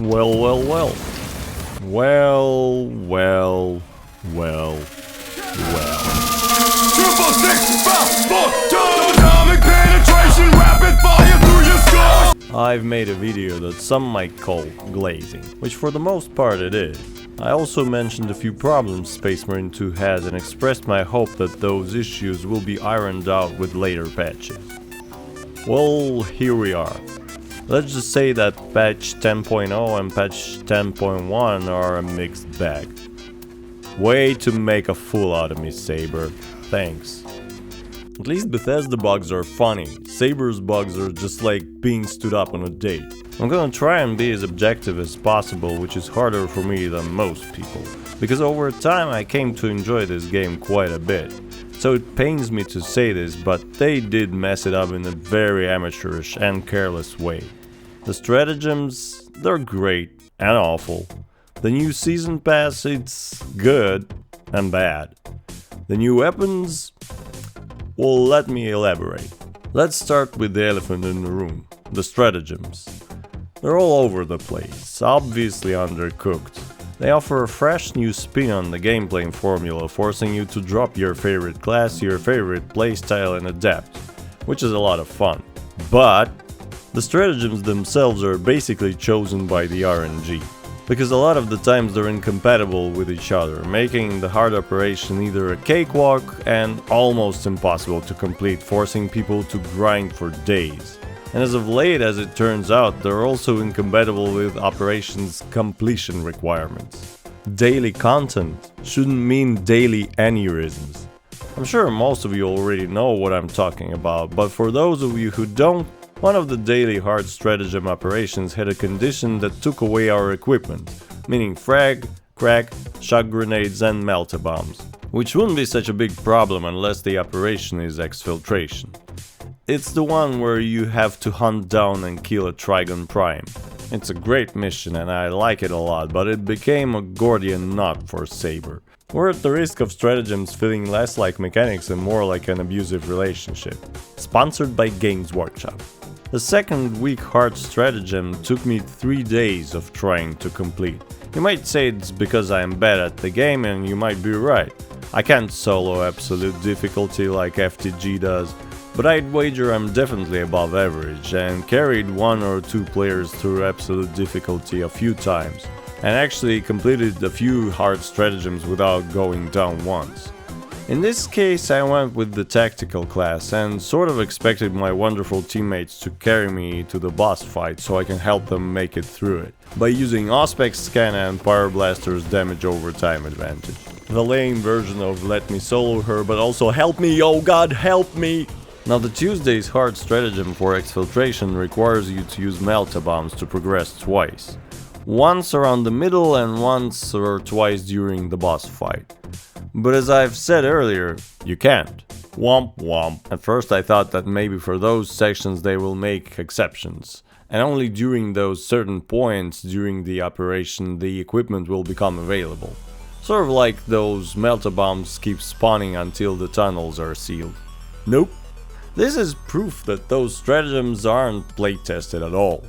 Well, well, well. Well, well, well, well. Triple six, 5, 4, 2, atomic penetration, rapid fire through your skull. I've made a video that some might call glazing, which for the most part it is. I also mentioned a few problems Space Marine 2 has and expressed my hope that those issues will be ironed out with later patches. Well, here we are. Let's just say that patch 10.0 and patch 10.1 are a mixed bag. Way to make a fool out of me, Saber. Thanks. At least Bethesda bugs are funny. Saber's bugs are just like being stood up on a date. I'm gonna try and be as objective as possible, which is harder for me than most people, because over time I came to enjoy this game quite a bit. So it pains me to say this, but they did mess it up in a very amateurish and careless way. The stratagems, they're great and awful. The new season pass, it's good and bad. The new weapons, well, let me elaborate. Let's start with the elephant in the room, the stratagems. They're all over the place, obviously undercooked. They offer a fresh new spin on the gameplay formula, forcing you to drop your favorite class, your favorite playstyle and adapt, which is a lot of fun. But the stratagems themselves are basically chosen by the RNG, because a lot of the times they're incompatible with each other, making the hard operation either a cakewalk and almost impossible to complete, forcing people to grind for days. And as of late, as it turns out, they're also incompatible with operations completion requirements. Daily content shouldn't mean daily aneurysms. I'm sure most of you already know what I'm talking about, but for those of you who don't, one of the daily hard stratagem operations had a condition that took away our equipment, meaning frag, crack, shock grenades and melta-bombs, which wouldn't be such a big problem unless the operation is exfiltration. It's the one where you have to hunt down and kill a Trigon Prime. It's a great mission and I like it a lot, but it became a Gordian knot for Saber. We're at the risk of stratagems feeling less like mechanics and more like an abusive relationship. Sponsored by Games Workshop. The second weak hard stratagem took me 3 days of trying to complete. You might say it's because I am bad at the game, and you might be right. I can't solo absolute difficulty like FTG does, but I'd wager I'm definitely above average and carried 1 or 2 players through absolute difficulty a few times, and actually completed a few hard stratagems without going down once. In this case I went with the tactical class and sort of expected my wonderful teammates to carry me to the boss fight so I can help them make it through it, by using Auspex Scan and Pyreblaster's damage over time advantage. The lame version of let me solo her, but also help me, oh god help me! Now the Tuesday's hard stratagem for exfiltration requires you to use melta-bombs to progress twice. Once around the middle and once or twice during the boss fight. But as I've said earlier, you can't. Womp womp. At first I thought that maybe for those sections they will make exceptions, and only during those certain points during the operation the equipment will become available. Sort of like those melta-bombs keep spawning until the tunnels are sealed. Nope. This is proof that those stratagems aren't play-tested at all.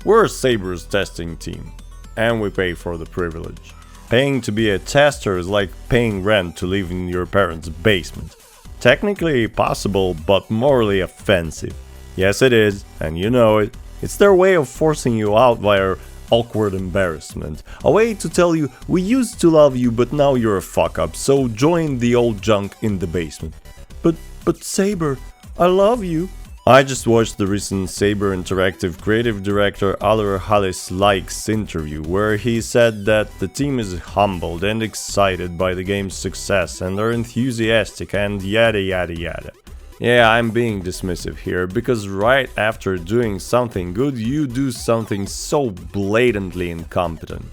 We're Saber's testing team, and we pay for the privilege. Paying to be a tester is like paying rent to live in your parents' basement. Technically possible, but morally offensive. Yes it is, and you know it. It's their way of forcing you out via awkward embarrassment. A way to tell you, we used to love you but now you're a fuck up, so join the old junk in the basement. But Saber, I love you. I just watched the recent Saber Interactive creative director Aller Hallis Likes interview, where he said that the team is humbled and excited by the game's success and are enthusiastic and yada yada yada. Yeah, I'm being dismissive here, because right after doing something good, you do something so blatantly incompetent.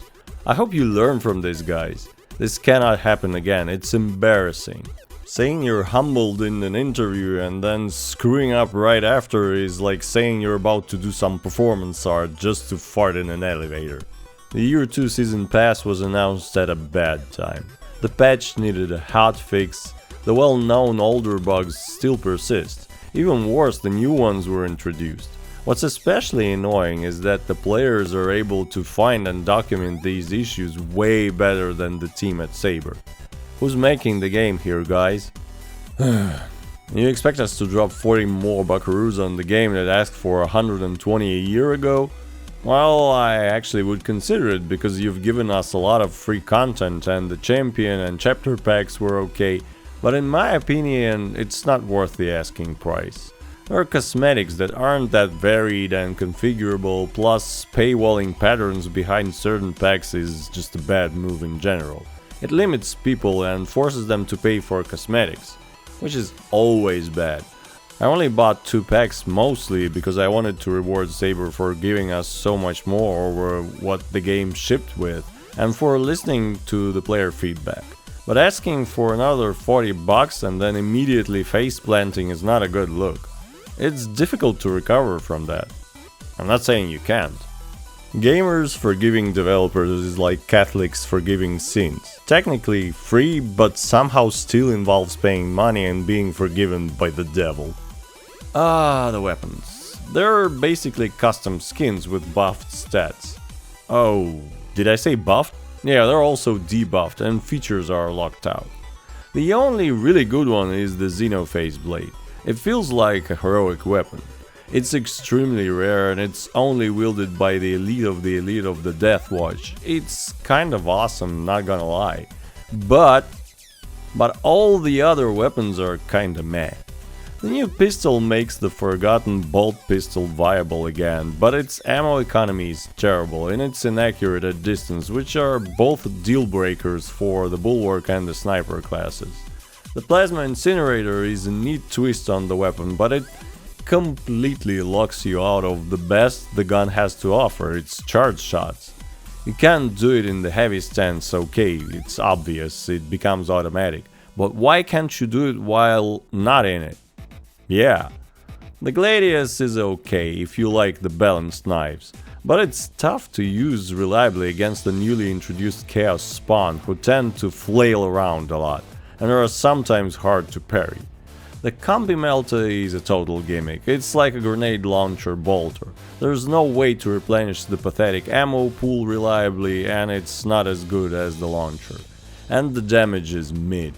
I hope you learn from this, guys. This cannot happen again, it's embarrassing. Saying you're humbled in an interview and then screwing up right after is like saying you're about to do some performance art just to fart in an elevator. The Year 2 Season Pass was announced at a bad time. The patch needed a hotfix, the well-known older bugs still persist, even worse the new ones were introduced. What's especially annoying is that the players are able to find and document these issues way better than the team at Saber. Who's making the game here, guys? You expect us to drop 40 more buckaroos on the game that asked for 120 a year ago? Well, I actually would consider it because you've given us a lot of free content and the champion and chapter packs were okay, but in my opinion, it's not worth the asking price. There are cosmetics that aren't that varied and configurable, plus paywalling patterns behind certain packs is just a bad move in general. It limits people and forces them to pay for cosmetics, which is always bad. I only bought 2 packs mostly because I wanted to reward Saber for giving us so much more over what the game shipped with and for listening to the player feedback. But asking for another 40 bucks and then immediately face planting is not a good look. It's difficult to recover from that. I'm not saying you can't. Gamers forgiving developers is like Catholics forgiving sins. Technically free, but somehow still involves paying money and being forgiven by the devil. The weapons. They're basically custom skins with buffed stats. Oh, did I say buffed? Yeah, they're also debuffed and features are locked out. The only really good one is the Xenophase blade. It feels like a heroic weapon. It's extremely rare and it's only wielded by the elite of the Death Watch. It's kind of awesome, not gonna lie. But all the other weapons are kinda meh. The new pistol makes the forgotten bolt pistol viable again, but its ammo economy is terrible and it's inaccurate at distance, which are both deal breakers for the Bulwark and the Sniper classes. The Plasma Incinerator is a neat twist on the weapon, but it completely locks you out of the best the gun has to offer, its charge shots. You can't do it in the heavy stance, okay, it's obvious, it becomes automatic, but why can't you do it while not in it? Yeah, the Gladius is okay if you like the balanced knives, but it's tough to use reliably against the newly introduced Chaos Spawn who tend to flail around a lot and are sometimes hard to parry. The Combi Melta is a total gimmick, it's like a grenade launcher bolter. There's no way to replenish the pathetic ammo pool reliably and it's not as good as the launcher. And the damage is mid.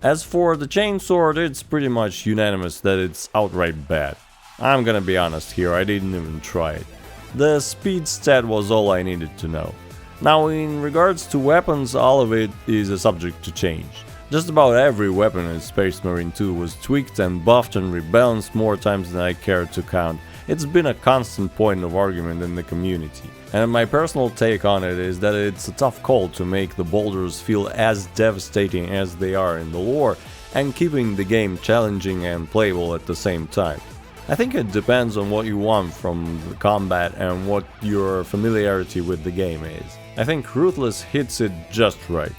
As for the chainsword, it's pretty much unanimous that it's outright bad. I'm gonna be honest here, I didn't even try it. The speed stat was all I needed to know. Now in regards to weapons, all of it is a subject to change. Just about every weapon in Space Marine 2 was tweaked and buffed and rebalanced more times than I care to count. It's been a constant point of argument in the community. And my personal take on it is that it's a tough call to make the boulders feel as devastating as they are in the lore and keeping the game challenging and playable at the same time. I think it depends on what you want from the combat and what your familiarity with the game is. I think Ruthless hits it just right.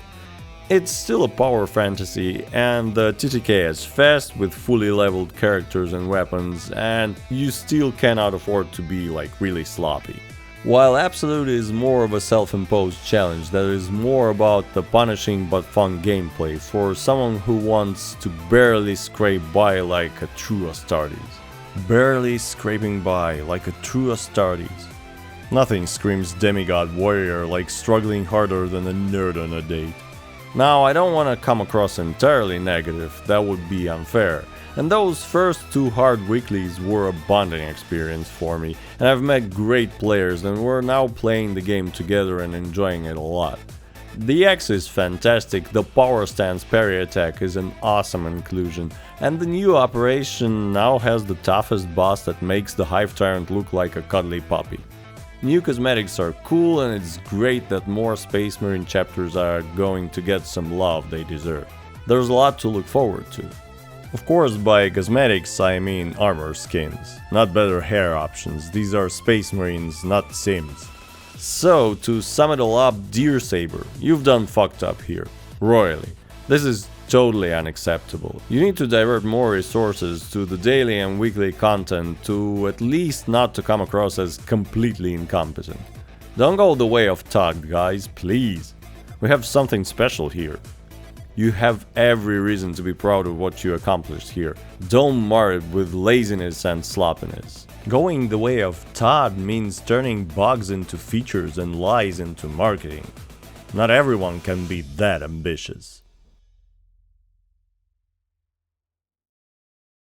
It's still a power fantasy and the TTK is fast with fully leveled characters and weapons and you still cannot afford to be like really sloppy. While Absolute is more of a self-imposed challenge that is more about the punishing but fun gameplay for someone who wants to barely scrape by like a true Astartes. Barely scraping by like a true Astartes. Nothing screams demigod warrior like struggling harder than a nerd on a date. Now, I don't want to come across entirely negative, that would be unfair. And those first 2 hard weeklies were a bonding experience for me, and I've met great players and we're now playing the game together and enjoying it a lot. The X is fantastic, the power stance parry attack is an awesome inclusion, and the new operation now has the toughest boss that makes the Hive Tyrant look like a cuddly puppy. New cosmetics are cool and it's great that more Space Marine chapters are going to get some love they deserve. There's a lot to look forward to. Of course, by cosmetics I mean armor skins, not better hair options. These are Space Marines, not Sims. So, to sum it all up, dear Saber, you've done fucked up here. Royally. This is totally unacceptable. You need to divert more resources to the daily and weekly content to at least not to come across as completely incompetent. Don't go the way of Tug, guys, please. We have something special here. You have every reason to be proud of what you accomplished here. Don't mar it with laziness and sloppiness. Going the way of Todd means turning bugs into features and lies into marketing. Not everyone can be that ambitious.